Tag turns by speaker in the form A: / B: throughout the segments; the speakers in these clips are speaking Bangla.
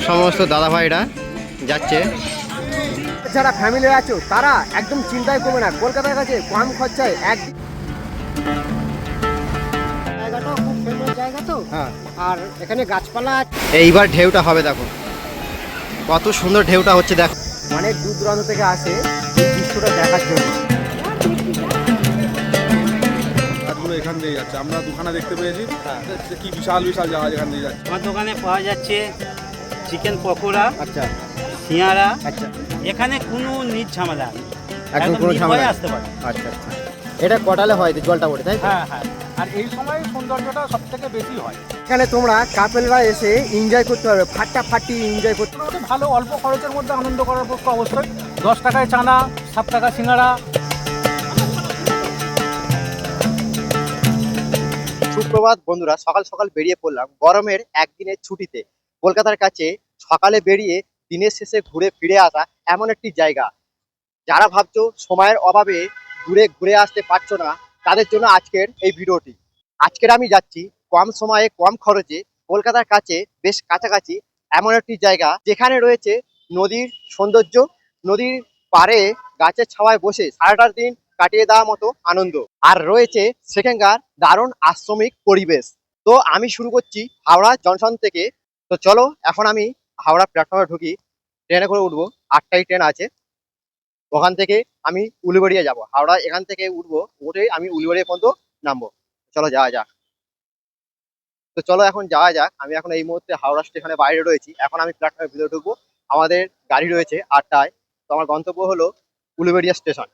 A: সমস্ত দাদা ভাইরা যাচ্ছে।
B: যারা ফ্যামিলি আছো তারা একদম চিন্তাই করবে না, কলকাতার কাছে কম খরচায় জায়গাটা খুব ফেমাস জায়গা তো।
A: হ্যাঁ,
B: আর এখানে গাছপালা
A: এইবার ঢেউটা হবে, দেখো কত সুন্দর ঢেউটা হচ্ছে, দেখো
B: অনেক দূর দূরান্ত থেকে আসে এই দৃশ্যটা দেখার জন্য।
C: গাছগুলো এখান দিয়ে যাচ্ছে, আমরা দুখানা দেখতে পেয়েছি কি বিশাল বিশাল জাহাজ এখান দিয়ে যাচ্ছে।
D: আমার দোকানে পাওয়া যাচ্ছে চিকেন পকোড়া,
B: আচ্ছা
D: সিঙ্গারা।
B: আচ্ছা,
D: এখানে কোনো নিজ ঝামেলা নেই,
B: একদম কোনো ঝামেলা
D: নির্ভয়ে
B: নেই।
D: আসতে পারে।
B: আচ্ছা আচ্ছা, এটা কটালে হয় জলটা ওঠে, তাই তো?
C: হ্যাঁ হ্যাঁ, আর এই সময় সৌন্দর্যটা সব থেকে বেশি হয়।
B: এখানে তোমরা কাপেলরা এসে এনজয় করতে পারবে, ফাটাফাটি এনজয় করতে।
C: তো ভালো অল্প খরচের মধ্যে আনন্দ করার পক্ষে অবশ্যই 10 টাকায় চানা, 7 টাকা সিঙ্গারা।
A: সুপ্রভাত বন্ধুরা, সকাল সকাল বেরিয়ে পড়লাম গরমের একদিনের ছুটিতে কলকাতার কাছে। সকালে বেরিয়ে দিনের শেষে ঘুরে ফিরে আসা এমন একটি জায়গা, যারা ভাবছো সময়ের অভাবে দূরে ঘুরে আসতে পারছো না, তাদের জন্য আজকের এই ভিডিওটি। আজকের আমি যাচ্ছি কম সময়ে কম খরচে কলকাতার কাছে বেশ কাছাকাছি এমন একটি জায়গা, যেখানে রয়েছে নদীর সৌন্দর্য, নদীর পাড়ে গাছের ছাওয়ায় বসে সারাটা দিন কাটিয়ে দেওয়ার মতো আনন্দ, আর রয়েছে সেখানকার দারুণ আশ্রমিক পরিবেশ। তো আমি শুরু করছি হাওড়া জংশন থেকে। তো চলো এখন আমি হাওড়া প্ল্যাটফর্মে ঢুকি, ট্রেনে করে উঠবো, 8টায় ট্রেন আছে। ওখান থেকে আমি উলুবেড়িয়া যাব, হাওড়া এখান থেকে উঠবো, উঠে আমি উলুবেড়িয়া পর্যন্ত নামবো। চলো যাওয়া যাক। তো চলো এখন যাওয়া যাক। আমি এখন এই মুহূর্তে হাওড়া স্টেশনের বাইরে রয়েছি, এখন আমি প্ল্যাটফর্মের ভিতরে ঢুকবো। আমাদের গাড়ি রয়েছে 8টায়, তো আমার গন্তব্য হলো উলুবেড়িয়া স্টেশন।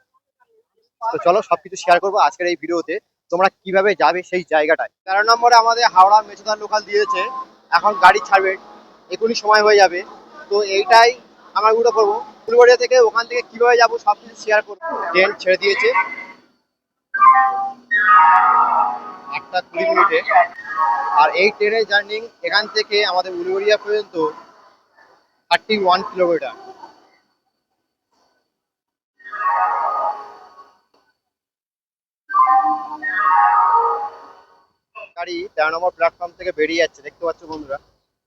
A: তো চলো সবকিছু শেয়ার করবো আজকের এই ভিডিওতে, তোমরা কিভাবে যাবে সেই জায়গাটায়। 13 নম্বরে আমাদের হাওড়া মেচেদার লোকাল দিয়েছে, এখন গাড়ি ছাড়বে, এখনই সময় হয়ে যাবে। তো এইটাই আমার উঠে পড়বো উলুবেড়িয়া থেকে। ওখান থেকে কিভাবে যাবো সবকিছু শেয়ার করবো। ট্রেন ছেড়ে দিয়েছে 8টা 20 মিনিটে, আর এই ট্রেনের জার্নি এখান থেকে আমাদের উলুবেড়িয়া পর্যন্ত 31 কিলোমিটার। গাড়ি 13 নম্বর প্ল্যাটফর্ম থেকে বেরিয়ে যাচ্ছে, দেখতে পাচ্ছ বন্ধুরা।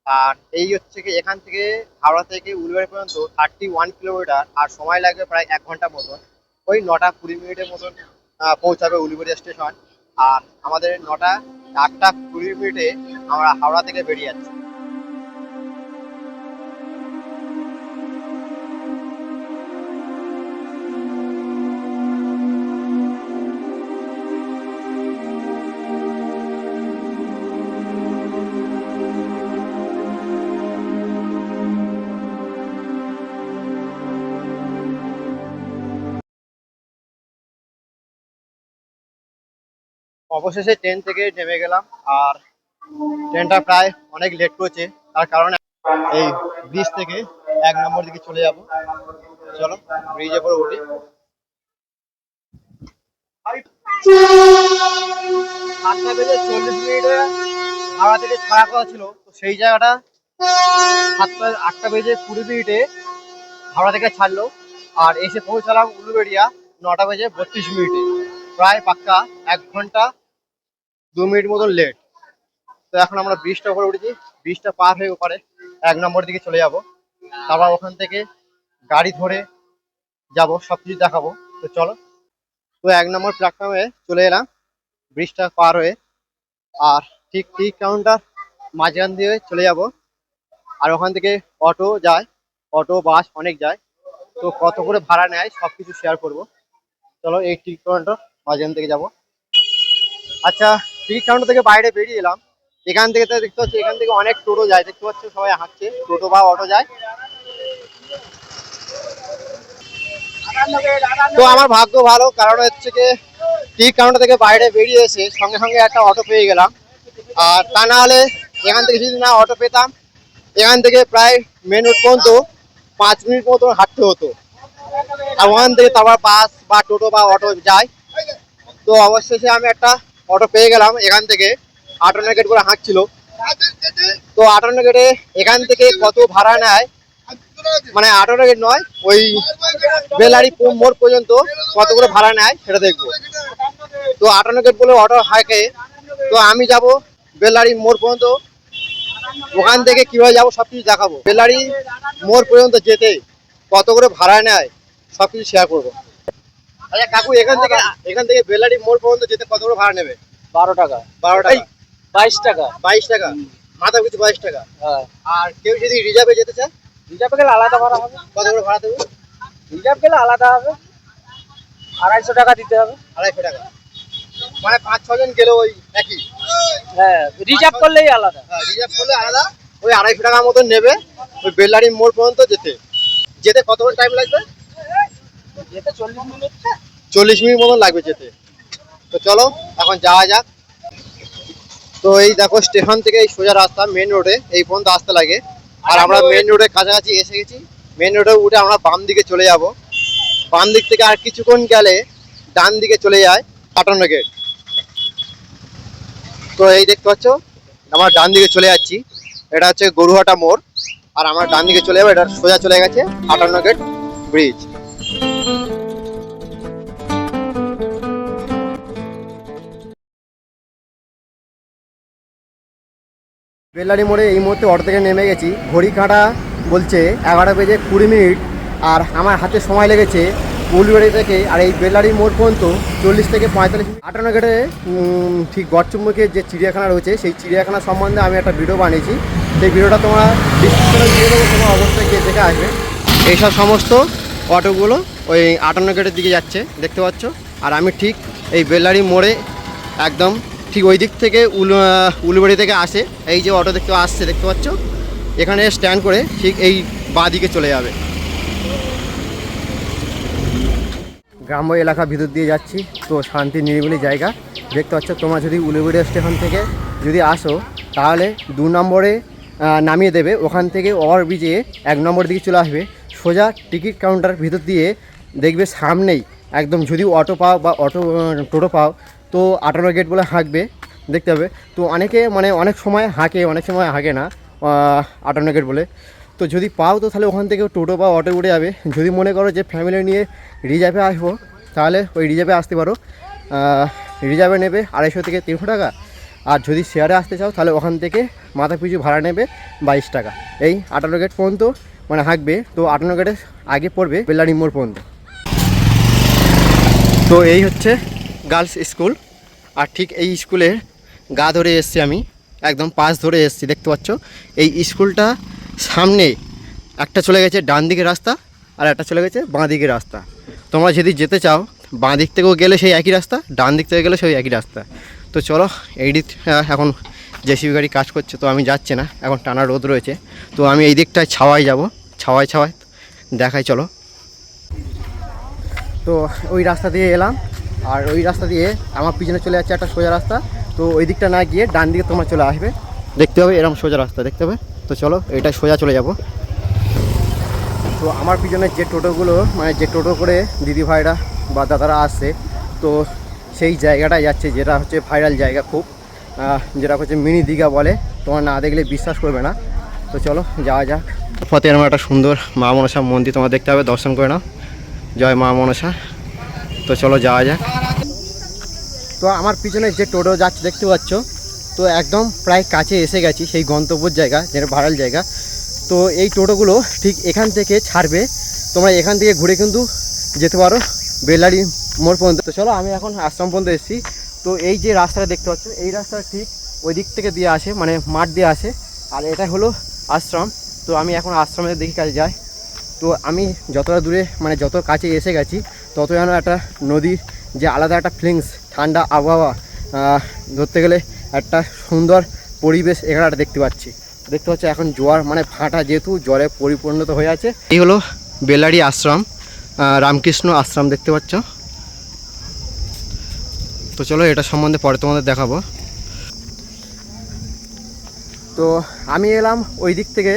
A: আর এই হচ্ছে কি, এখান থেকে হাওড়া থেকে উলুবেড়িয়া পর্যন্ত 31 কিলোমিটার, আর সময় লাগবে প্রায় 1 ঘন্টার মতন। ওই 9টা 20 মিনিটের মতন পৌঁছাবে উলুবেড়িয়া স্টেশন। আর আমাদের 8টা 20 মিনিটে আমরা হাওড়া থেকে বেরিয়ে যাচ্ছি। অবশেষে ট্রেন থেকে নেমে গেলাম, আর ট্রেনটা প্রায় অনেক লেট করেছে, তার কারণে এই ব্রিজ থেকে 1 নম্বর দিকে চলে যাব। চলো ব্রিজে করে উঠি। 8টা 40 মিনিটে হাওড়া থেকে ছাড়া করা ছিল, তো সেই জায়গাটা 8টা 20 মিনিটে হাওড়া থেকে ছাড়লো, আর এসে পৌঁছালাম উলুবেড়িয়া 9টা 32 মিনিটে। প্রায় পাক্কা 1 ঘন্টা 2 মিনিট মতন লেট। তো এখন আমরা ব্রিজটা উপরে উঠেছি, ব্রিজটা পার হয়ে ওপারে 1 নম্বর দিকে চলে যাব, তারপর ওখান থেকে গাড়ি ধরে যাব, সবকিছু দেখাবো। তো চলো। তো 1 নম্বর প্ল্যাটফর্মে চলে এলাম ব্রিজটা পার হয়ে, আর ঠিক কাউন্টার মাঝখান দিয়ে চলে যাব। আর ওখান থেকে অটো যায়, অটো বাস অনেক যায়, তো কত করে ভাড়া নেয় সবকিছু শেয়ার করব। চলো এই টিকিট কাউন্টার মাঝখান থেকে যাব। আচ্ছা, টিকিট কাউন্টার থেকে বাইরে বেরিয়ে এলাম। এখান থেকে তো দেখতে পাচ্ছি, এখান থেকে অনেক টোটো যায়, দেখতে পাচ্ছ সবাই হাঁটছে, টোটো বা অটো যায়। তো আমার ভাগ্য ভালো, কারণ হচ্ছে কি টিকিট কাউন্টার থেকে বাইরে বেরিয়ে এসে সঙ্গে সঙ্গে একটা অটো পেয়ে গেলাম। আর তা না হলে এখান থেকে যদি না অটো পেতাম, এখান থেকে প্রায় মেন রোড পর্যন্ত 5 মিনিট মতো হাঁটতে হতো, আর ওখান থেকে তারপর বাস বা টোটো বা অটো যায়। তো অবশেষে আমি একটা অটো পেয়ে গেলাম এখান থেকে, 58 গেট করে হাঁটছিল। তো 58 গেটে এখান থেকে কত ভাড়া নেয়, মানে 58 গেট নয়, ওই বেলারি মোড় পর্যন্ত কত করে ভাড়া নেয় সেটা দেখবো। তো 58 গেট বলে অটো হাঁকে, তো আমি যাব বেলারি মোড় পর্যন্ত ওখান থেকে কিভাবে যাবো সবকিছু দেখাবো। বেলারি মোড় পর্যন্ত যেতে কত করে ভাড়া নেয় সবকিছু শেয়ার করবো। আচ্ছা কাকু, এখান থেকে বেলারি মোড় পর্যন্ত যেতে কত করে ভাড়া নেবে?
B: 12 টাকা।
A: 12 টাকা?
B: 22 টাকা।
A: 22 টাকা মাথা পিছু 22 টাকা।
B: হ্যাঁ,
A: আর কেউ যদি রিজার্ভে যেতে চায়
B: রিজার্ভ গেলে আলাদা ভাড়া হবে।
A: কত করে ভাড়া দেবে?
B: রিজার্ভ গেলে আলাদা হবে, 250 টাকা দিতে হবে।
A: 250 টাকা, মানে 5-6 জন গেলে ওই একই।
B: হ্যাঁ, রিজার্ভ করলেই আলাদা।
A: হ্যাঁ, রিজার্ভ করলে আলাদা। ওই 250 টাকার মতন নেবে ওই বেলারি মোড় পর্যন্ত যেতে কত করে টাইম লাগবে?
B: যেতে 40 মিনিট।
A: 40 মিনিট মতন লাগবে যেতে। তো চলো এখন যাওয়া যাক। তো এই দেখো স্টেশন থেকে এই সোজা রাস্তা মেন রোডে এই পর্যন্ত আসতে লাগে। আর আমরা মেন রোডের কাছাকাছি এসে গেছি। মেন রোডে উঠে আমরা বাম দিকে চলে যাব। বাম দিক থেকে আর কিছুক্ষণ গেলে ডান দিকে চলে যায় 58 গেট। তো এই দেখতে পাচ্ছ আমরা ডান দিকে চলে যাচ্ছি, এটা হচ্ছে গরুহাটা মোড়। আর আমরা ডান দিকে চলে যাবো, এটা সোজা চলে গেছে 58 গেট ব্রিজ। বেলারি মোড়ে এই মুহূর্তে অটো থেকে নেমে গেছি। ঘড়ি কাঁটা বলছে 11 বেজে 20 মিনিট। আর আমার হাতে সময় লেগেছে উলুবাড়ি থেকে আর এই বেলারি মোড় পর্যন্ত 40 থেকে 45 মিনিট। 58 গেটে ঠিক গড়চুম্বকের যে চিড়িয়াখানা রয়েছে সেই চিড়িয়াখানা সম্বন্ধে আমি একটা ভিডিও বানিয়েছি। সেই ভিডিওটা তোমরা ডিসক্রিপশনে দিয়ে দেবো, তোমরা অবশ্যই গিয়ে দেখে আসবে। এইসব সমস্ত অটোগুলো ওই 58 গেটের দিকে যাচ্ছে দেখতে পাচ্ছ। আর আমি ঠিক এই বেলারি মোড়ে একদম ঠিক ওই দিক থেকে উলুবাড়ি থেকে আসে এই যে অটো আসছে দেখতে পাচ্ছ, এখানে স্ট্যান্ড করে ঠিক এই বাঁ দিকে চলে যাবে। গ্রাম্য এলাকা ভিতর দিয়ে যাচ্ছি, তো শান্তি নিরিবিলি জায়গা দেখতে পাচ্ছ। তোমরা যদি উলুবাড়ি স্টেশন থেকে যদি আসো তাহলে 2 নম্বরে নামিয়ে দেবে, ওখান থেকে ওভারব্রিজে 1 নম্বর দিকে চলে আসবে। সোজা টিকিট কাউন্টার ভিতর দিয়ে দেখবে সামনেই একদম, যদি অটো পাও বা টোটো পাও তো 58 গেট বলে হাঁকবে দেখতে হবে। তো অনেকে মানে অনেক সময় হাঁকে, অনেক সময় হাঁকে না 58 গেট বলে। তো যদি পাও তো তাহলে ওখান থেকে টোটো বা অটো উঠে যাবে। যদি মনে করো যে ফ্যামিলি নিয়ে রিজার্ভে আসবো তাহলে ওই রিজার্ভে আসতে পারো। রিজার্ভে নেবে 250 থেকে 300 টাকা। আর যদি শেয়ারে আসতে চাও তাহলে ওখান থেকে মাথা পিছু ভাড়া নেবে 22 টাকা। এই 58 গেট পর্যন্ত মানে হাঁকবে। তো 58 গেটের আগে পড়বে বেলারি মোড় পর্যন্ত। তো এই হচ্ছে গার্লস স্কুল। আর ঠিক এই স্কুলে গা ধরে এসছি আমি, একদম পাশ ধরে এসছি দেখতে পাচ্ছ। এই স্কুলটা সামনে একটা চলে গেছে ডান দিকের রাস্তা আর একটা চলে গেছে বাঁ দিকের রাস্তা। তোমরা যদি যেতে চাও বাঁ দিক থেকেও গেলে সেই একই রাস্তা, ডান দিক থেকে গেলে সেই একই রাস্তা। তো চলো এখন জেসিবি গাড়ি কাজ করছে, তো আমি যাচ্ছি না, এখন টানা রোদ রয়েছে। তো আমি এই দিকটায় ছাওয়ায় যাব, ছাওয়ায় দেখাই চলো। তো ওই রাস্তা দিয়ে এলাম আর ওই রাস্তা দিয়ে আমার পিছনে চলে যাচ্ছে একটা সোজা রাস্তা। তো ওই দিকটা না গিয়ে ডান দিকে তোমার চলে আসবে, দেখতে হবে এরকম সোজা রাস্তা দেখতে হবে। তো চলো এটা সোজা চলে যাব। তো আমার পিছনে যে টোটোগুলো মানে যে টোটো করে দিদি ভাইরা বা দাদারা আসছে, তো সেই জায়গাটায় যাচ্ছে যেটা হচ্ছে ভাইরাল জায়গা খুব, যেটা হচ্ছে মিনি দীঘা বলে। তোমার না দেখলে বিশ্বাস করবে না। তো চলো যাওয়া যাক। পথে আমার একটা সুন্দর মা মনসা মন্দির তোমার দেখতে হবে, দর্শন করে নাও। জয় মা মনসা। তো চলো যাওয়া যাক। তো আমার পিছনে যে টোটো যাচ্ছে দেখতে পাচ্ছ, তো একদম প্রায় কাছে এসে গেছি সেই গন্তব্যের জায়গা যেটা ভাইরাল জায়গা। তো এই টোটোগুলো ঠিক এখান থেকে ছাড়বে, তোমরা এখান থেকে ঘুরে কিন্তু যেতে পারো বেলারি মোড় পর্যন্ত। তো চলো আমি এখন আশ্রম পর্যন্ত এসেছি। তো এই যে রাস্তাটা দেখতে পাচ্ছ এই রাস্তাটা ঠিক ওই দিক থেকে দিয়ে আসে, মানে মাঠ দিয়ে আসে। আর এটা হলো আশ্রম। তো আমি এখন আশ্রমের দিকে কাছে যাই। তো আমি যতটা দূরে মানে যত কাছে এসে গেছি তত যেন একটা নদীর যে আলাদা একটা ফিলিংস, ঠান্ডা আবহাওয়া, ধরতে গেলে একটা সুন্দর পরিবেশ এখানে দেখতে পাচ্ছি। দেখতে পাচ্ছি এখন জোয়ার মানে ভাটা যেহেতু জলে পরিপূর্ণত হয়ে আছে। এই হলো বেলারি আশ্রম, রামকৃষ্ণ আশ্রম দেখতে পাচ্ছ। তো চলো এটা সম্বন্ধে পরে তোমাদের দেখাবো। তো আমি এলাম ওই দিক থেকে।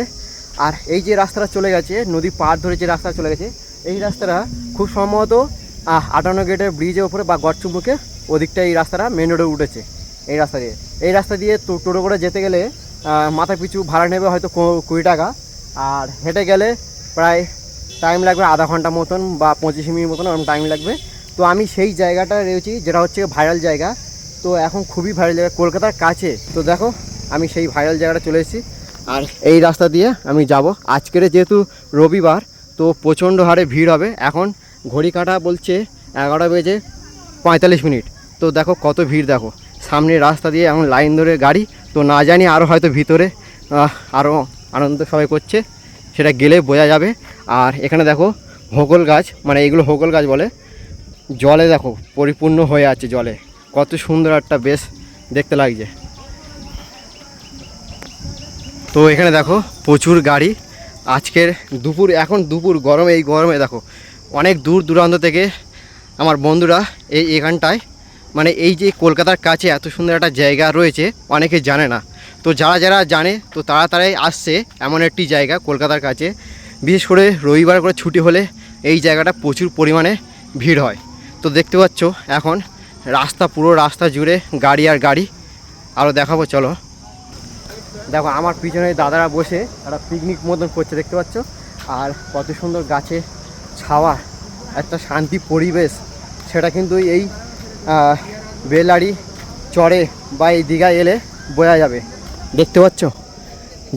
A: আর এই যে রাস্তাটা চলে গেছে নদী পার ধরে যে রাস্তা চলে গেছে, এই রাস্তাটা খুব সম্ভবত 58 গেটের ব্রিজের উপরে বা গড়চুম্বকে ওদিকটা এই রাস্তাটা মেন রোডে উঠেছে। এই রাস্তা দিয়ে টোটো করে যেতে গেলে মাথা পিছু ভাড়া নেবে হয়তো 20 টাকা। আর হেঁটে গেলে প্রায় টাইম লাগবে আধা ঘন্টা মতন বা 25 মিনিট মতন ওরকম টাইম লাগবে। তো আমি সেই জায়গাটা রয়েছি যেটা হচ্ছে ভাইরাল জায়গা। তো এখন খুবই ভাইরাল জায়গা কলকাতার কাছে। তো দেখো আমি সেই ভাইরাল জায়গাটা চলে এসেছি। আর এই রাস্তা দিয়ে আমি যাব। আজকের যেহেতু রবিবার, তো প্রচণ্ড হারে ভিড় হবে। এখন ঘড়ি কাঁটা বলছে 11:45। তো দেখো কত ভিড়, দেখো সামনের রাস্তা দিয়ে এখন লাইন ধরে গাড়ি। তো না জানি আরও হয়তো ভিতরে আরও আনন্দ সবাই করছে, সেটা গেলে বোঝা যাবে। আর এখানে দেখো হোগল গাছ, মানে এগুলো হোগল গাছ বলে, জলে দেখো পরিপূর্ণ হয়ে আছে জলে। কত সুন্দর একটা বেশ দেখতে লাগছে। তো এখানে দেখো প্রচুর গাড়ি। আজকের দুপুর, এখন দুপুর গরমে, এই গরমে দেখো অনেক দূর দূরান্ত থেকে আমার বন্ধুরা এখানটায়, মানে এই যে কলকাতার কাছে এত সুন্দর একটা জায়গা রয়েছে অনেকে জানে না। তো যারা যারা জানে তো তাড়াতাড়ি আসছে এমন একটি জায়গা কলকাতার কাছে। বিশেষ করে রবিবার করে ছুটি হলে এই জায়গাটা প্রচুর পরিমাণে ভিড় হয়। তো দেখতে পাচ্ছ এখন রাস্তা, পুরো রাস্তা জুড়ে গাড়ি আর গাড়ি। আরও দেখাবো চলো। দেখো আমার পিছনে দাদারা বসে একটা পিকনিক মতন করছে, দেখতে পাচ্ছ। আর কত সুন্দর গাছে ছাওয়া, একটা শান্তি পরিবেশ, সেটা কিন্তু এই বেলারি চড়ে বা এই দীঘায় এলে বোঝা যাবে। দেখতে পাচ্ছ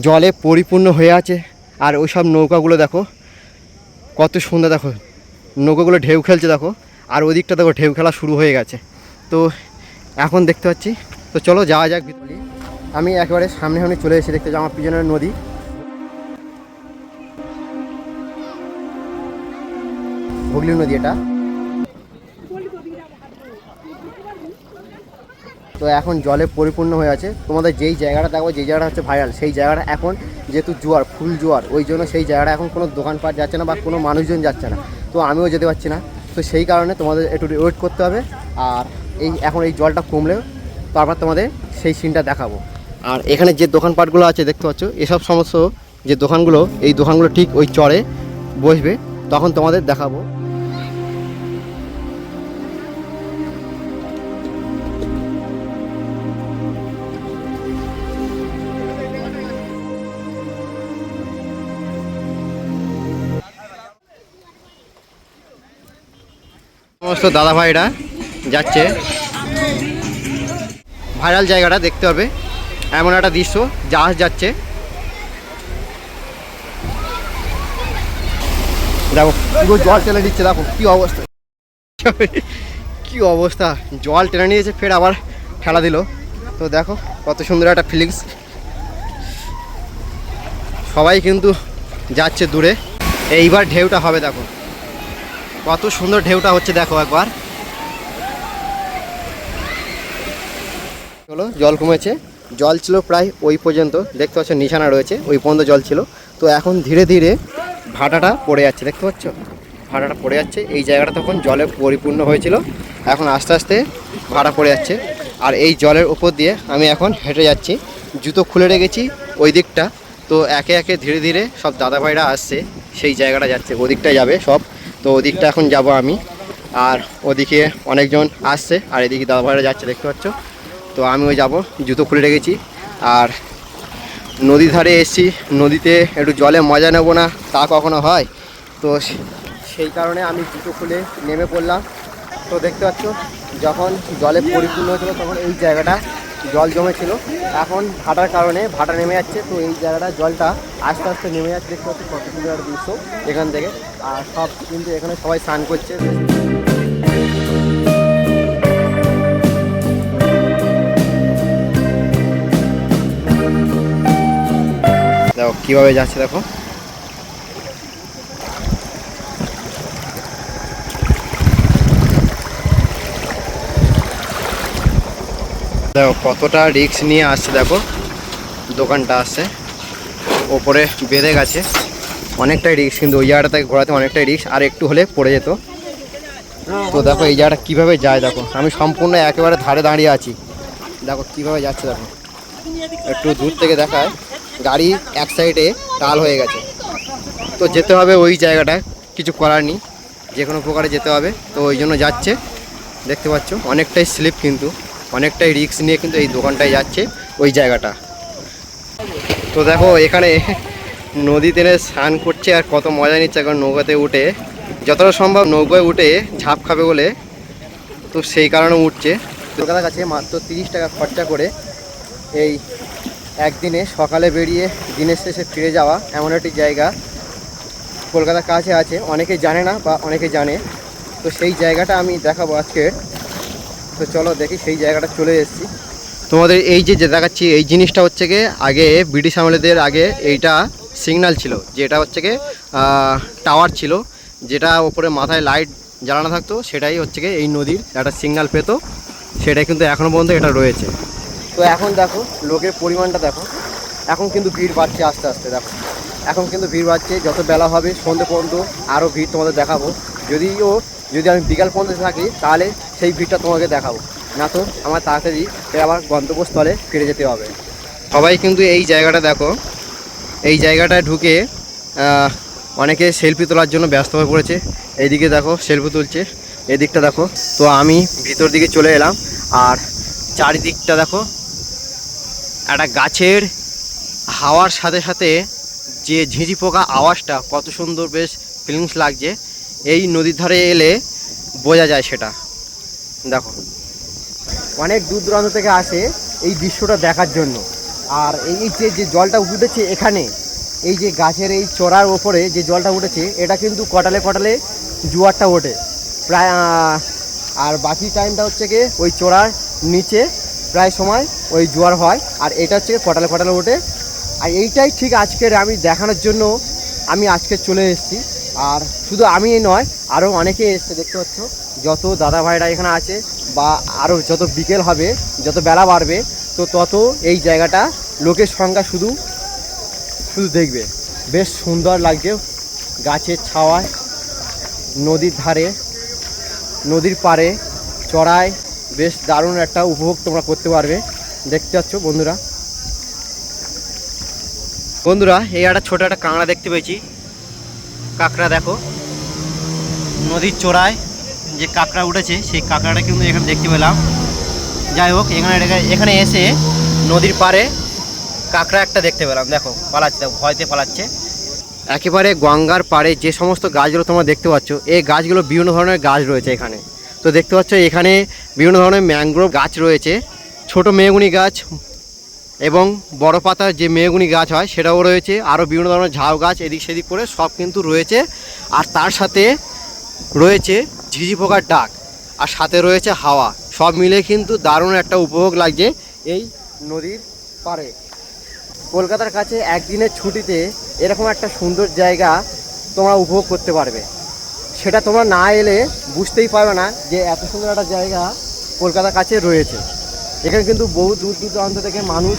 A: জলে পরিপূর্ণ হয়ে আছে। আর ওই সব নৌকাগুলো দেখো কত সুন্দর, দেখো নৌকাগুলো ঢেউ খেলছে দেখো। আর ওদিকটা দেখো ঢেউ খেলা শুরু হয়ে গেছে। তো এখন দেখতে পাচ্ছি, তো চলো যাওয়া যাক ভিতরে। আমি একেবারে সামনে সামনে চলে এসে দেখতে যাই আমার পিছনের নদী, হুগলি নদী এটা। তো এখন জলে পরিপূর্ণ হয়ে আছে। তোমাদের যেই জায়গাটা দেখো, যেই জায়গাটা হচ্ছে ভাইরাল, সেই জায়গাটা এখন যেহেতু জোয়ার, ফুল জোয়ার, ওই জন্য সেই জায়গাটা এখন কোনো দোকানপাট যাচ্ছে না বা কোনো মানুষজন যাচ্ছে না। তো আমিও যেতে পারছি না। তো সেই কারণে তোমাদের একটু ওয়েট করতে হবে। আর এখন এই জলটা কমলেও তারপর তোমাদের সেই সিনটা দেখাবো। আর এখানে যে দোকানপাটগুলো আছে দেখতে পাচ্ছ, এসব সমস্ত যে দোকানগুলো, এই দোকানগুলো ঠিক ওই চরে বসবে, তখন তোমাদের দেখাবো। সমস্ত দাদা ভাইরা যাচ্ছে, ভাইরাল জায়গাটা দেখতে হবে। এমন একটা দৃশ্য, জাহাজ যাচ্ছে, দেখো পুরো জল টেনে দিচ্ছে। দেখো কি অবস্থা, কি অবস্থা, জল টেনে নিয়েছে ফের আবার ঠেলা দিল। তো দেখো কত সুন্দর একটা ফিলিংস। সবাই কিন্তু যাচ্ছে দূরে। এইবার ঢেউটা হবে, দেখো কত সুন্দর ঢেউটা হচ্ছে, দেখো একবার। চলো, জল কমেছে, জল ছিল প্রায় ওই পর্যন্ত, দেখতে পাচ্ছ নিশানা রয়েছে, ওই পর্যন্ত জল ছিল। তো এখন ধীরে ধীরে ভাটাটা পড়ে যাচ্ছে, দেখতে পাচ্ছ ভাটাটা পড়ে যাচ্ছে। এই জায়গাটা তখন জলে পরিপূর্ণ হয়েছিল, এখন আস্তে আস্তে ভাটা পড়ে যাচ্ছে। আর এই জলের উপর দিয়ে আমি এখন হেঁটে যাচ্ছি, জুতো খুলে রেখেছি ওই দিকটা। তো একে একে ধীরে ধীরে সব দাদা ভাইরা আসছে, সেই জায়গাটা যাচ্ছে, ওদিকটায় যাবে সব। তো ওদিকটা এখন যাব আমি, আর ওদিকে অনেকজন আসছে, আর এদিকে দাদা ভাইরা যাচ্ছে, দেখতে পাচ্ছ। তো আমিও যাব, জুতো খুলে রেখেছি। আর নদীর ধারে এসেছি, নদীতে একটু জলে মজা নেব না তা কখনো হয়? তো সেই কারণে আমি জুতো খুলে নেমে পড়লাম। তো দেখতে পাচ্ছ যখন জলে পরিপূর্ণ হয়েছিল তখন এই জায়গাটা জল জমেছিল, এখন ভাটার কারণে ভাটা নেমে যাচ্ছে। তো এই জায়গাটা জলটা আস্তে আস্তে নেমে যাচ্ছে, দেখতে পাচ্ছি কত সুন্দর একটা দৃশ্য এখান থেকে। আর সব কিন্তু এখানে সবাই স্নান করছে। দেখো কীভাবে যাচ্ছে, দেখো দেখো কতটা রিস্ক নিয়ে আসছে। দেখো দোকানটা আসছে, ওপরে বেঁধে গেছে, অনেকটাই রিস্ক, কিন্তু ওই জায়গাটা থেকে ঘোরাতে অনেকটাই রিস্ক, আর একটু হলে পড়ে যেত। তো দেখো এই জায়গাটা কীভাবে যায়, দেখো আমি সম্পূর্ণ একেবারে ধারে দাঁড়িয়ে আছি, দেখো কীভাবে যাচ্ছে। দেখো একটু দূর থেকে দেখায়, গাড়ি এক সাইডে টাল হয়ে গেছে। তো যেতে হবে ওই জায়গাটা, কিছু করার নেই, যে কোনো প্রকারে যেতে হবে। তো ওই জন্য যাচ্ছে, দেখতে পাচ্ছ অনেকটাই স্লিপ, কিন্তু অনেকটাই রিস্ক নিয়ে কিন্তু এই দোকানটায় যাচ্ছে ওই জায়গাটা। তো দেখো এখানে নদীতে স্নান করছে আর কত মজা নিচ্ছে এখন নৌকাতে উঠে, যতটা সম্ভব নৌকায় উঠে ঝাঁপ খাবে বলে, তো সেই কারণে উঠছে। কলকাতার কাছে মাত্র 30 টাকা খরচা করে এই একদিনে সকালে বেরিয়ে দিনের শেষে ফিরে যাওয়া এমন একটি জায়গা কলকাতার কাছে আছে, অনেকে জানে না বা অনেকে জানে। তো সেই জায়গাটা আমি দেখাবো আজকে। তো চলো দেখি, সেই জায়গাটা চলে এসেছি। তোমাদের এই যে দেখাচ্ছি এই জিনিসটা হচ্ছে গিয়ে আগে ব্রিটিশ আমলেদের আগে এইটা সিগন্যাল ছিল, যেটা হচ্ছে গিয়ে টাওয়ার ছিল, যেটা ওপরে মাথায় লাইট জ্বালানো থাকতো, সেটাই হচ্ছে গিয়ে এই নদীর একটা সিগন্যাল পেতো। সেটাই কিন্তু এখনও পর্যন্ত এটা রয়েছে। তো এখন দেখো লোকের পরিমাণটা দেখো, এখন কিন্তু ভিড় বাড়ছে আস্তে আস্তে। দেখো এখন কিন্তু ভিড় বাড়ছে, যত বেলা হবে সন্ধ্যে পর্যন্ত আরও ভিড় তোমাদের দেখাবো। যদি আমি বিকাল পর্যন্ত থাকি তাহলে সেই ভিড়টা তোমাকে দেখাবো, না তো আমার তাড়াতাড়ি আবার গন্তব্যস্থলে ফিরে যেতে হবে। সবাই কিন্তু এই জায়গাটা দেখো, এই জায়গাটায় ঢুকে অনেকে সেলফি তোলার জন্য ব্যস্ত হয়ে পড়েছে। এইদিকে দেখো সেলফি তুলছে, এদিকটা দেখো। তো আমি ভিতর দিকে চলে এলাম, আর চারিদিকটা দেখো একটা গাছের হাওয়ার সাথে সাথে যে ঝিঁঝি পোকা আওয়াজটা কত সুন্দর, বেশ ফিলিংস লাগছে। এই নদীর ধারে এলে বোঝা যায় সেটা। দেখো অনেক দূর দূরান্ত থেকে আসে এই দৃশ্যটা দেখার জন্য। আর এই যে জলটা উঠেছে এখানে, এই যে গাছের এই চড়ার ওপরে যে জলটা উঠেছে, এটা কিন্তু কটালে কটালে জোয়ারটা ওঠে প্রায়। আর বাকি টাইমটা হচ্ছে গিয়ে ওই চড়ার নিচে প্রায় সময় ওই জোয়ার হয়, আর এটা হচ্ছে কটালে কটালে ওঠে। আর এইটাই ঠিক আজকের আমি দেখানোর জন্য আমি আজকে চলে এসেছি। আর শুধু আমি নয়, আরও অনেকে এসছে, দেখতে পাচ্ছ যত দাদা ভাইরা এখানে আছে, বা আরও যত বিকেল হবে, যত বেলা বাড়বে, তো তত এই জায়গাটা লোকের সংখ্যা শুধু দেখবে। বেশ সুন্দর লাগছে গাছের ছাওয়ায়, নদীর ধারে, নদীর পাড়ে চড়ায়, বেশ দারুণ একটা উপভোগ তোমরা করতে পারবে। দেখতে পাচ্ছ বন্ধুরা, এই একটা ছোট একটা কাঁকড়া দেখতে পেয়েছি। কাঁকড়া দেখো, নদীর চড়ায় যে কাঁকড়া উঠেছে, সেই কাঁকড়াটা কিন্তু এখানে দেখতে পেলাম। যাই হোক, এখানে এসে নদীর পাড়ে কাঁকড়া একটা দেখতে পেলাম। দেখো পালাচ্ছে, দেখো ভয়তে পালাচ্ছে। একেবারে গঙ্গার পাড়ে যে সমস্ত গাছগুলো তোমরা দেখতে পাচ্ছ, এই গাছগুলো বিভিন্ন ধরনের গাছ রয়েছে এখানে। তো দেখতে পাচ্ছ এখানে বিভিন্ন ধরনের ম্যানগ্রোভ গাছ রয়েছে, ছোট মেহগুনি গাছ এবং বড় পাতার যে মেহগুনি গাছ হয় সেটাও রয়েছে, আরও বিভিন্ন ধরনের ঝাউ গাছ এদিক সেদিক করে সব কিন্তু রয়েছে। আর তার সাথে রয়েছে ঝিঝি পোকার ডাক, আর সাথে রয়েছে হাওয়া। সব মিলে কিন্তু দারুণ একটা উপভোগ লাগছে এই নদীর পাড়ে। কলকাতার কাছে একদিনের ছুটিতে এরকম একটা সুন্দর জায়গা তোমরা উপভোগ করতে পারবে। সেটা তোমরা না এলে বুঝতেই পারবে না যে এত সুন্দর একটা জায়গা কলকাতার কাছে রয়েছে। এখানে কিন্তু বহু দূর দূরান্ত থেকে মানুষ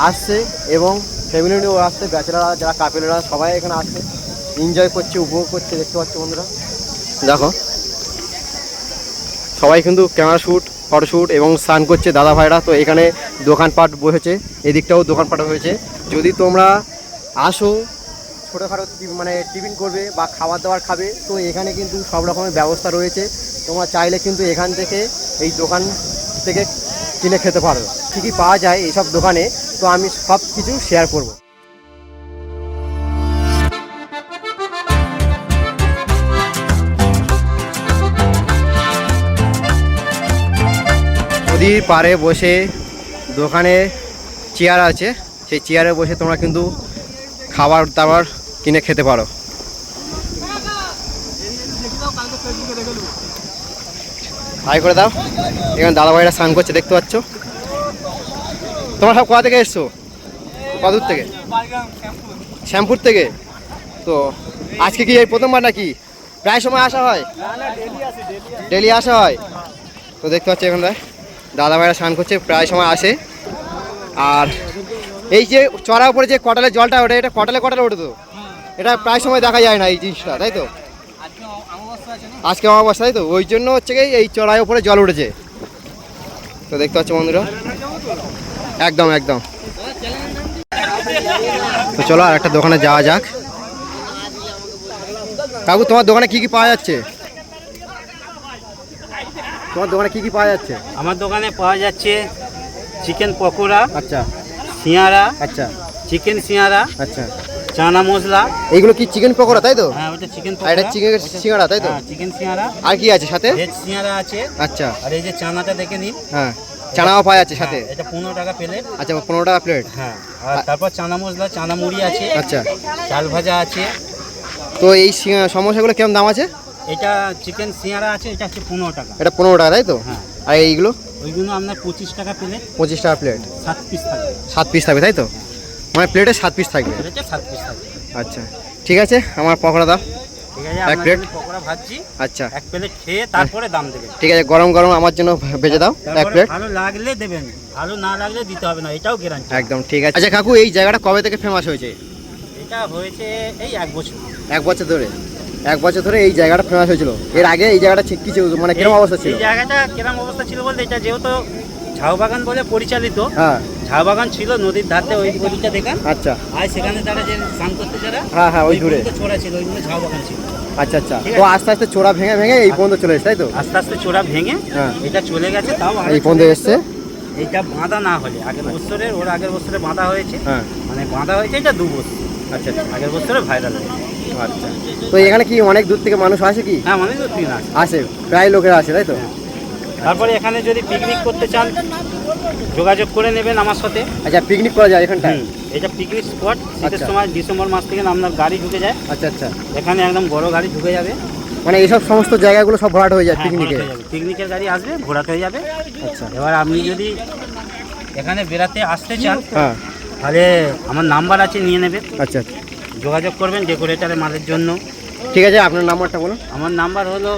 A: আসছে, এবং ফ্যামিলি নিয়েও আসছে, ব্যাচেলাররা যারা কাপেলরা সবাই এখানে আসছে, এনজয় করছে, উপভোগ করছে। দেখতে পাচ্ছ বন্ধুরা, দেখো সবাই কিন্তু ক্যামেরা শ্যুট, ফটোশ্যুট এবং স্নান করছে দাদা ভাইরা। তো এখানে দোকানপাট বসেছে, এদিকটাও দোকানপাট হয়েছে। যদি তোমরা আসো ছোটোখাটো মানে টিফিন করবে বা খাবার দাবার খাবে, তো এখানে কিন্তু সব রকমের ব্যবস্থা রয়েছে। তোমরা চাইলে কিন্তু এখান থেকে এই দোকান থেকে কিনে খেতে পারো। কী কী পাওয়া যায় এইসব দোকানে, তো আমি সব কিছু শেয়ার করব। নদীর পাড়ে বসে দোকানে চেয়ার আছে, সেই চেয়ারে বসে তোমরা কিন্তু খাবার দাবার কিনে খেতে পারো। হাই করে দাও। এখানে দাদা ভাইরা স্নান করছে, দেখতে পাচ্ছ। তোমরা সব কোথা থেকে এসছো? কত দূর থেকে? শ্যামপুর থেকে। তো আজকে কি এই প্রথমবার নাকি প্রায় সময় আসা হয়? ডেলি আসা হয়। তো দেখতে পাচ্ছি এখানে দাদা ভাইরা স্নান করছে, প্রায় সময় আসে। আর এই যে চড়ার উপরে যে কটালে জলটা ওঠে, এটা কটালে ওঠে, তো এটা প্রায় সময় দেখা যায় না এই জিনিসটা, তাই তো? আজকে অমাবস্যা, তাই তো? ওই জন্য হচ্ছে কি এই চড়ার উপরে জল উঠেছে। তো দেখতে পাচ্ছ বন্ধুরা, একদম একদম। তো চলো আর একটা দোকানে যাওয়া যাক। কাকু, তোমার দোকানে কি কি পাওয়া যাচ্ছে? তোমার দোকানে কি কি পাওয়া যাচ্ছে?
D: আমার দোকানে পাওয়া যাচ্ছে চিকেন পকোড়া,
A: আচ্ছা,
D: সিঙ্গারা,
A: আচ্ছা,
D: চিকেন সিঙ্গারা,
A: আচ্ছা।
D: চানা মশলা।
A: এইগুলো কি চিকেন পকোড়া, তাই তো?
D: হ্যাঁ, ওটা চিকেন
A: আর
D: পকোড়া।
A: এটা চিকেন সিঙ্গাড়া, তাই তো?
D: হ্যাঁ, চিকেন সিঙ্গারা।
A: আর কি আছে সাথে?
D: ভেজ সিঙ্গারা আছে।
A: আচ্ছা,
D: আর এই যে চানাটা দেখে নিন,
A: হ্যাঁ, চানাও পাওয়া যাচ্ছে সাথে?
D: এটা 15 টাকা প্লেট।
A: আচ্ছা, 15 টাকা প্লেট।
D: হ্যাঁ, আর তারপর চানা মশলা, চানা মুড়ি আছে।
A: আচ্ছা,
D: চাল ভাজা আছে।
A: তো এই সমোসাগুলো কেমন দাম আছে?
D: এটা চিকেন সিঙ্গারা আছে, এটা হচ্ছে 15 টাকা।
A: এটা 15 টাকা, তাই তো?
D: হ্যাঁ।
A: আর এইগুলো?
D: ওইগুলো আপনার 25 টাকা প্লেট।
A: 25 টাকা প্লেট।
D: 7 পিস থাকবে।
A: 7 পিস থাকবে, তাই তো? মানে প্লেটে 7 পিস থাকবে।
D: প্লেটে 7 পিস থাকবে।
A: আচ্ছা, ঠিক আছে, আমার পকোড়া দাও।
D: ঠিক আছে,
A: এক প্লেট
D: পকোড়া ভাজছি।
A: আচ্ছা,
D: এক প্লেট খেয়ে তারপরে দাম দেবেন।
A: ঠিক আছে, গরম গরম আমার জন্য ভেজে দাও এক প্লেট।
D: ভালো লাগলে দেবেন, ভালো না লাগলে দিতে হবে না, এটাও গ্যারান্টি।
A: একদম ঠিক আছে। আচ্ছা কাকু, এই জায়গাটা কবে থেকে ফেমাস হয়েছে?
D: এটা হয়েছে এই 1 বছর।
A: 1 বছর ধরে? 1 বছর ধরে এই জায়গাটা ফেমাস হয়েছিল। এর আগে এই জায়গাটা ঠিক কিছু মানে কিরকম অবস্থা ছিল?
D: এই জায়গাটা কিরকম অবস্থা ছিল বলতে, এটা যেহেতু ঝাউ বাগান বলে পরিচালিত,
A: হ্যাঁ,
D: ঝাউ বাগান ছিল নদীর ধারে, ওই গলিটা দেখেন।
A: আচ্ছা,
D: আর সেখানে তারা যে স্নান করতে যারা,
A: হ্যাঁ হ্যাঁ, ওই দূরে
D: চোরা ছিল, ওইগুলো ঝাউ বাগান ছিল।
A: আচ্ছা আচ্ছা,
D: ঠিক
A: তো
D: আছে।
A: আস্তে আস্তে চোরা ভেঙে ভেঙে এই পর্যন্ত চলে এসেছে, তাই তো?
D: আস্তে আস্তে চোরা ভেঙে
A: হ্যাঁ,
D: এটা চলে গেছে। তাও
A: এই পর্যন্ত এসছে।
D: এইটা বাঁধা না হলে আগের বছরের, ওর আগের বছরে বাঁধা হয়েছে।
A: হ্যাঁ,
D: মানে বাঁধা হয়েছে এটা 2 বছর।
A: আচ্ছা আচ্ছা
D: আগের বছরে ভাইরাল হয়েছে।
A: আচ্ছা। তো এখানে কি অনেক দূর থেকে মানুষ আসে কি?
D: হ্যাঁ, মানে তো 3 আছে।
A: আসে, প্রায় লোকেরা আসে, তাই তো?
D: তারপরে এখানে যদি পিকনিক করতে চান যোগাযোগ করে নেবেন আমার সাথে।
A: আচ্ছা, পিকনিক করা যায় এখানটায়?
D: এটা পিকনিক স্পট। শীতের
A: আচ্ছা।
D: সময় ডিসেম্বর মাস থেকে আপনার গাড়ি ঢুকে যায়।
A: আচ্ছা আচ্ছা,
D: এখানে একদম বড় গাড়ি ঢুকে যাবে।
A: মানে এইসব সমস্ত জায়গাগুলো সব ভরাট হয়ে যায় পিকনিকে?
D: পিকনিকের গাড়ি আসবে, ঘোরাতে হয়ে যাবে।
A: আচ্ছা,
D: এবার আপনি যদি এখানে বেড়াতে আসতে চান,
A: হ্যাঁ,
D: তাহলে আমার নাম্বার আছে, নিয়ে নেবেন,
A: আচ্ছা আচ্ছা,
D: যোগাযোগ করবেন ডেকোরেটারের মালের জন্য।
A: ঠিক আছে, আপনার নাম্বারটা বলুন।
D: আমার নাম্বার হলো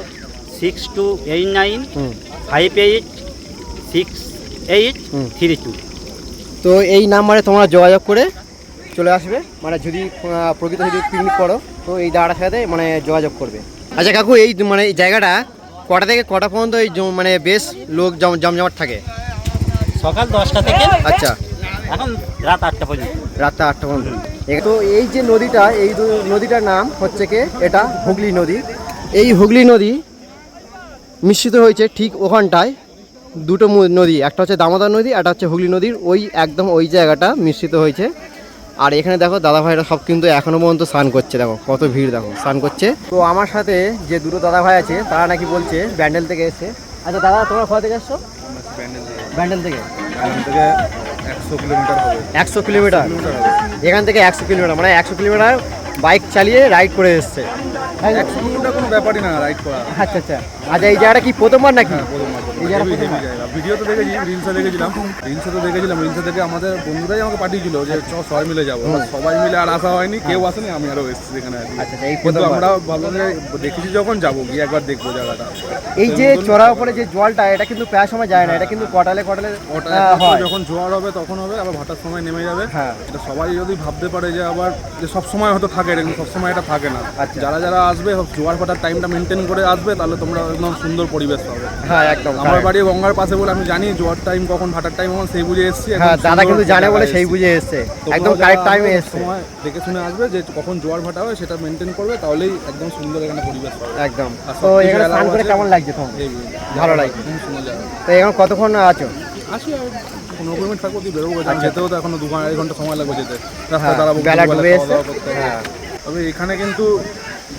D: 6289
A: হুম
D: 586832।
A: তো এই নাম্বারে তোমরা যোগাযোগ করে চলে আসবে, মানে যদি প্রকৃত যদি পিকনিক করো তো এই জায়গাটার সাথে মানে যোগাযোগ করবে। আচ্ছা কাকু, এই মানে এই জায়গাটা কটা থেকে কটা পর্যন্ত এই মানে বেশ লোক জমজমাট থাকে?
D: সকাল 10টা থেকে
A: আচ্ছা,
D: এখন রাত 8টা পর্যন্ত।
A: রাতটা 8টা পর্যন্ত। তো এই যে নদীটা, এই নদীটার নাম হচ্ছে কি, এটা হুগলি নদী। এই হুগলি নদী মিশ্রিত হয়েছে ঠিক ওখানটায় দুটো নদী, একটা হচ্ছে দামোদর নদী, একটা হচ্ছে হুগলি নদীর ওই একদম ওই জায়গাটা মিশ্রিত হয়েছে। আর এখানে দেখো দাদা ভাইরা সব কিন্তু এখনো পর্যন্ত স্নান করছে, দেখো কত ভিড়, দেখো স্নান করছে। তো আমার সাথে যে দুটো দাদা ভাই আছে তারা নাকি বলছে ব্যান্ডেল থেকে এসছে। আচ্ছা দাদা, তোমরা কোথা থেকে এসছো? ব্যান্ডেল থেকে।
C: 100 কিলোমিটার হবে।
A: 100 কিলোমিটার? এখান থেকে 100 কিলোমিটার, মানে 100 কিলোমিটার বাইক চালিয়ে রাইড করে এসছে।
C: 100 কিলোমিটার কোনো ব্যাপারই না রাইড করা।
A: আচ্ছা আচ্ছা, আচ্ছা এই জায়গাটা কি প্রথমবার নাকি? এই জায়গাটা
C: হেভি
A: প্রথমবার?
C: জায়গা। ভিডিও তো দেখেছি, রিলসে দেখেছিলাম, রিলসে থেকে আমাদের বন্ধুরাই আমাকে পাঠিয়েছিল যে সবাই মিলে যাবো। সবাই মিলে আর আসা হয়নি, কেউ আসেনি, আমি আরও এসেছি এখানে।
A: আচ্ছা, এই
C: কিন্তু
A: প্রথমবার।
C: আমরা ভাবলাম যে দেখেছি যখন যাবো, গিয়ে একবার দেখবো জায়গাটা।
A: এই যে চড়ার উপরে যে জলটা, এটা কিন্তু প্রায় সময় যায় না, এটা কিন্তু কটালে
C: ওটা
A: হয়।
C: যখন জোয়ার হবে তখন হবে, আবার ভাটার সময় নেমে যাবে।
A: হ্যাঁ,
C: এটা সবাই যদি ভাবতে পারে যে আবার যে সব সময় হয়তো থাকে, এটা কিন্তু সবসময় এটা থাকে না।
A: আচ্ছা।
C: যারা যারা আসবে সব জোয়ার ভাটার টাইমটা মেনটেন করে আসবে, তাহলে তোমরা একদম সুন্দর পরিবেশ পাবে।
A: হ্যাঁ একদম।
C: আমার বাড়ি গঙ্গার পাশে বলে আমি জানি জোয়ার টাইম কখন, ভাটার টাইম কখন, সেই বুঝে এসেছি।
A: হ্যাঁ, দাদা কিন্তু জানে বলে সেই বুঝে এসছে, একদম কারেক্ট টাইমে এসছে।
C: সময় দেখে শুনে আসবে, যে কখন জোয়ার ভাটা হয় সেটা মেনটেন করবে, তাহলেই একদম সুন্দর এখানে পরিবেশ পাবে।
A: একদম।
C: আর
A: তো
C: সবকিছু
A: এখানে স্নান
C: allow
A: করে
C: আছে।
A: কেমন লাগছে তোমার? ভালো লাগছে।
C: খুব সুন্দর জায়গা।
A: তো এখন কতক্ষণ আছো?
C: আসি আর 15 মিনিট থাকবো, তুই বেরোবো।
A: আচ্ছা।
C: যেতেও তো এখনো 2-2.5 ঘন্টা সময় লাগবে যেতে।
A: হ্যাঁ,
C: রাস্তায় দাঁড়াবো,
A: বেলা
C: দুপুরবেলা
A: ডুবে
C: খাওয়া
A: এসছে।
C: দাওয়া করতে হবে।
A: হ্যাঁ।
C: তবে এখানে কিন্তু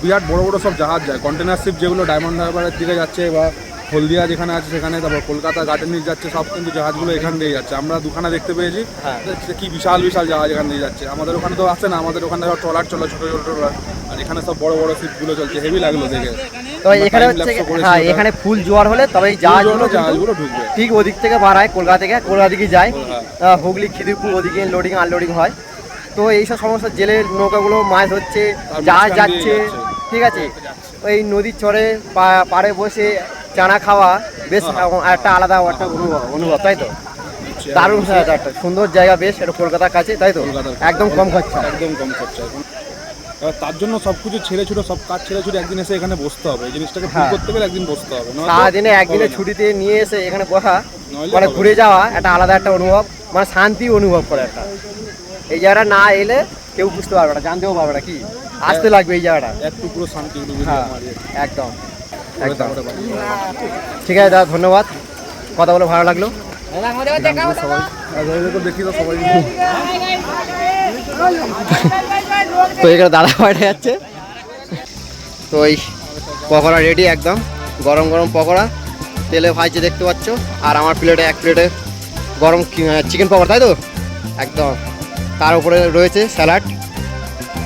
C: বিরাট বড় বড় সব জাহাজ যায়, কন্টেনার শিপ যেগুলো ডায়মন্ড হারবারের দিকে যাচ্ছে, বা হলদিয়া যেখানে আছে সেখানে, তারপর কলকাতা গার্ডেনিস যাচ্ছে, সব কিন্তু জাহাজগুলো এখান দিয়ে যাচ্ছে। আমরা দুখানা দেখতে পেয়েছি, কি বিশাল বিশাল জাহাজ এখান দিয়ে যাচ্ছে। আমাদের ওখানে তো আসছে না, আমাদের ওখানে ট্রলার চলে, ছোটো ছোটো ট্রলার, আর এখানে সব বড় বড় শিপগুলো চলছে। হেভি লাগলো দেখে।
A: তো এখানে হচ্ছে হ্যাঁ, এখানে ফুল জোয়ার হলে তবে এই
C: জাহাজগুলো ঢুকবে
A: ঠিক ওদিক থেকে বার হয়, কলকাতা থেকে, কলকাতা দিকে যায়, হুগলি খিদিরপুর ওদিকে লোডিং আনলোডিং হয়। তো এইসব সমস্ত জেলের নৌকাগুলো মাছ ধরছে, জাহাজ যাচ্ছে, ঠিক আছে। ওই নদীর চরে পাড়ে বসে চানা খাওয়া বেশ একটা আলাদা একটা অনুভব, তাই তো? দারুণ একটা সুন্দর জায়গা, বেশ। এটা কলকাতার কাছে, তাই তো? একদম কম খরচা।
C: একদম কম খরচা। এখন এবার তার জন্য সব কিছু ছেড়ে ছুটে, সব কাজ ছেড়ে ছুটে একদিন এসে এখানে বসতে হবে। এই জিনিসটাকে ফিল
A: হ্যাঁ।
C: করতে গেলে একদিন বসতে হবে।
A: সারাদিনে একদিনে ছুটিতে নিয়ে এসে এখানে বসা,
C: নইলে
A: মানে
C: হবে
A: ঘুরে যাওয়া একটা আলাদা একটা অনুভব, মানে শান্তি অনুভব করে একটা। এই জায়গাটা না এলে কেউ বুঝতে পারবে না, জানতেও পারবে না, কি আসতে লাগবে এই জায়গাটা।
C: একটু পুরো শান্তি
A: হ্যাঁ, একদম একদম। ঠিক আছে দাদা, ধন্যবাদ, কথা বলে ভালো লাগলো।
C: দেখি তো সবাই।
A: তো এখানে দাদা বাইরে যাচ্ছে। তো এই পকোড়া রেডি, একদম গরম গরম পকোড়া। তেলে ভাজছে দেখতে পাচ্ছ। আর আমার প্লেটে এক প্লেটে গরম চিকেন পাওয়ার, তাই তো একদম। তার উপরে রয়েছে স্যালাড।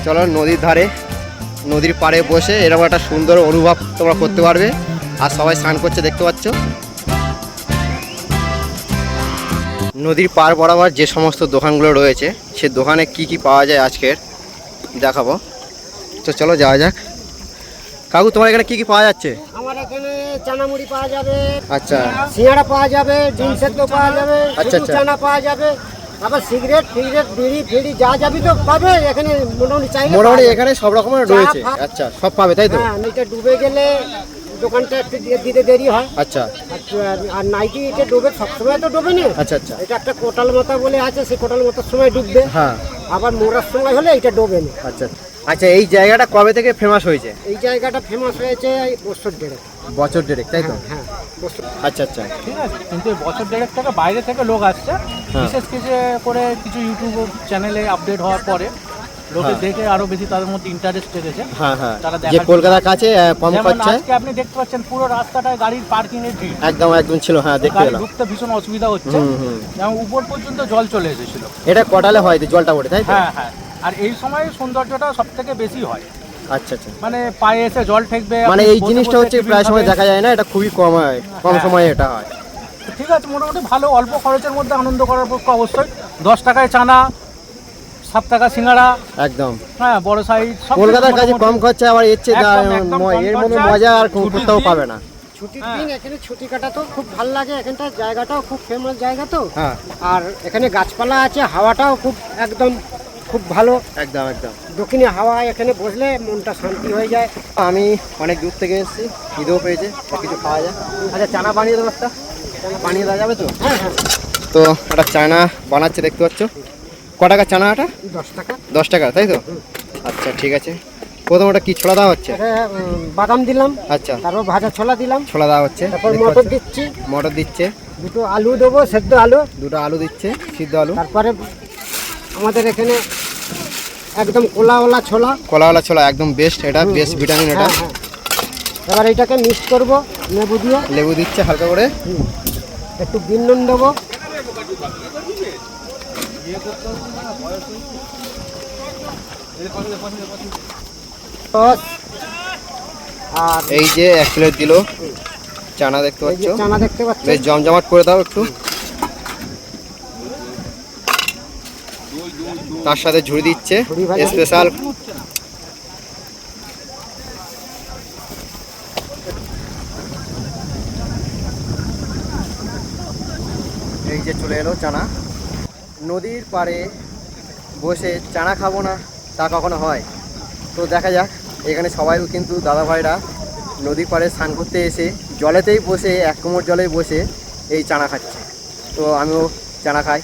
A: চলো নদীর ধারে, নদীর পাড়ে বসে এরকম একটা সুন্দর অনুভব তোমরা করতে পারবে। আর সবাই স্নান করছে দেখতে পাচ্ছ। নদীর পার বরাবর যে সমস্ত দোকানগুলো রয়েছে সে দোকানে কি কি পাওয়া যায় আজকের দেখাবো। তো চলো যাওয়া যাক। কাকু তোমার এখানে কি কি পাওয়া যাচ্ছে?
B: আমার এখানে চানা মুড়ি পাওয়া যাবে,
A: আচ্ছা
B: সিঙ্গাড়া পাওয়া যাবে, ডিম সেদ্ধ পাওয়া যাবে,
A: আচ্ছা,
B: শুধু
A: আচ্ছা।
B: চানা পাওয়া যাবে, আবার সিগারেট ফিগারেট বিড়ি ফিড়ি যা যাবি তো পাবে এখানে মোটামুটি চাইলে
A: মোটামুটি
B: পাওয়া যাবে।
A: এখানে সব রকমের
B: চা,
A: রয়েছে।
B: ভাত।
A: আচ্ছা সব পাবে তাই তো?
B: হ্যাঁ, এটা ডুবে গেলে দোকানটা একটু দিতে দেরি হয়।
A: আচ্ছা
B: আর নাইটি এটা ডুবে সবসময় তো ডুবে না।
A: আচ্ছা আচ্ছা
B: এটা একটা কোটাল মাথা বলে আছে, সেই কোটাল মাথার সময় ডুববে,
A: হ্যাঁ
B: আবার মোড়ার সময় হলে এটা ডোবে না।
A: আচ্ছা আচ্ছা। এই জায়গাটা কবে থেকে ফেমাস হয়েছে?
B: এই জায়গাটা ফেমাস হয়েছে এই বছর দেড়েক।
A: বছর দেড়েক তাই তো?
B: হ্যাঁ বছর।
A: আচ্ছা আচ্ছা
D: ঠিক আছে, কিন্তু এই বছর দেড়েক থেকে বাইরে থেকে লোক আসছে, বিশেষ কিছু করে কিছু ইউটিউব চ্যানেলে আপডেট হওয়ার পরে লোকে
A: হ্যাঁ।
D: দেখে আরো বেশি তাদের মধ্যে ইন্টারেস্ট জেগেছে।
A: হ্যাঁ হ্যাঁ,
D: তারা
A: যে
D: দেখার
A: কলকাতার কাছে কম
D: যেমন
A: খরচায়
D: আজকে আপনি দেখতে পাচ্ছেন পুরো রাস্তাটায় গাড়ির পার্কিং এর ভিড়,
A: একদম একদম ছিল। হ্যাঁ দেখতে
D: গাড়ি
A: পেলাম।
D: ঢুকতে ভীষণ অসুবিধা হচ্ছে,
A: হুম হুম।
D: যেমন উপর পর্যন্ত জল চলে এসেছিল।
A: এটা কটালে হয় তো জলটা ওঠে তাই তো?
D: হ্যাঁ হ্যাঁ, আর এই সময় সৌন্দর্যটা সব থেকে বেশি হয়,
A: আচ্ছা আচ্ছা।
D: মানে পায়ে এসে জল ঠেকবে।
A: মানে
D: আপনি
A: এই
D: বসে
A: জিনিসটা
D: বসে
A: হচ্ছে
D: টিফিন
A: প্রায় সময়
D: খাবেন।
A: দেখা যায় না, এটা খুবই কম হয়, কম
D: হ্যাঁ।
A: সময়ে এটা হয়।
D: ঠিক আছে, মোটামুটি ভালো, অল্প খরচের মধ্যে আনন্দ করার পক্ষে অবশ্যই। 10 টাকায় চানা, 7 টাকা সিঙ্গাড়া,
A: একদম
D: হ্যাঁ বড় সাইজ।
A: কলকাতার কাছে কম খরচা, আবার এর চেয়ে
D: একদম, একদম কম
A: এর মতো
D: খরচা,
A: মজা আর
D: ছুটির
A: কোথাও
D: দিন।
A: পাবে না।
B: ছুটির
D: হ্যাঁ।
B: দিন এখানে ছুটি কাটাতেও খুব ভালো লাগে। এখানটা জায়গাটাও খুব ফেমাস জায়গা তো।
A: হ্যাঁ
B: আর এখানে গাছপালা আছে, হাওয়াটাও খুব একদম খুব ভালো।
A: একদম একদম।
B: দক্ষিণে হাওয়া, এখানে বসলে মনটা শান্তি হয়ে যায়।
A: আমি অনেক দূর থেকে এসেছি, খিদেও পেয়েছে, সব কিছু খাওয়া যায়। আচ্ছা চানা বানিয়ে দেবো একটা, বানিয়ে দেওয়া যাবে তো?
B: হ্যাঁ হ্যাঁ,
A: তো একটা চানা বানাচ্ছে দেখতে পাচ্ছ। ক টাকা চানা এটা?
B: 10 টাকা।
A: 10 টাকা তাই তো? আচ্ছা ঠিক আছে। প্রথম ওটা কি ছোলা দেওয়া হচ্ছে?
B: এটা বাদাম দিলাম,
A: আচ্ছা
B: তারপর ভাজা ছোলা দিলাম,
A: ছোলা দেওয়া হচ্ছে,
B: তারপর
A: দেখতে
B: মটর
A: পাচ্ছ।
B: দিচ্ছি,
A: মটর দিচ্ছে,
B: দুটো আলু দেবো, সেদ্ধ আলু।
A: দুটো আলু দিচ্ছে, সিদ্ধ আলু।
B: তারপরে আমাদের এখানে একদম কোলাওয়ালা ছোলা।
A: কলাওয়ালা ছোলা একদম বেস্ট, এটা বেস্ট ভিটামিন এটা।
B: হ্যাঁ হ্যাঁ। এবার এটাকে মিক্স করব লেবু দিয়ে।
A: লেবু দিচ্ছে হালকা করে।
B: একটু বিন নুন দেবো। সস। আর
A: এই যে 1 প্লেট দিল চানা দেখতে
B: এই
A: পাচ্ছ,
B: যে চানা দেখতে পাচ্ছেন।
A: বেশ জমজমাট করে দাও একটু। তার সাথে ঝুড়ি দিচ্ছে
B: ঝুড়ি ভাজা
A: স্পেশাল। এই যে চলে এলো চানা। নদীর পাড়ে বসে চানা খাবো না তা কখনো হয়? তো দেখা যাক, এখানে সবাই কিন্তু দাদা ভাইরা নদীর পাড়ে স্নান করতে এসে জলেতেই বসে, এক কোমর জলে বসে এই চানা খাচ্ছে। তো আমিও চানা খাই।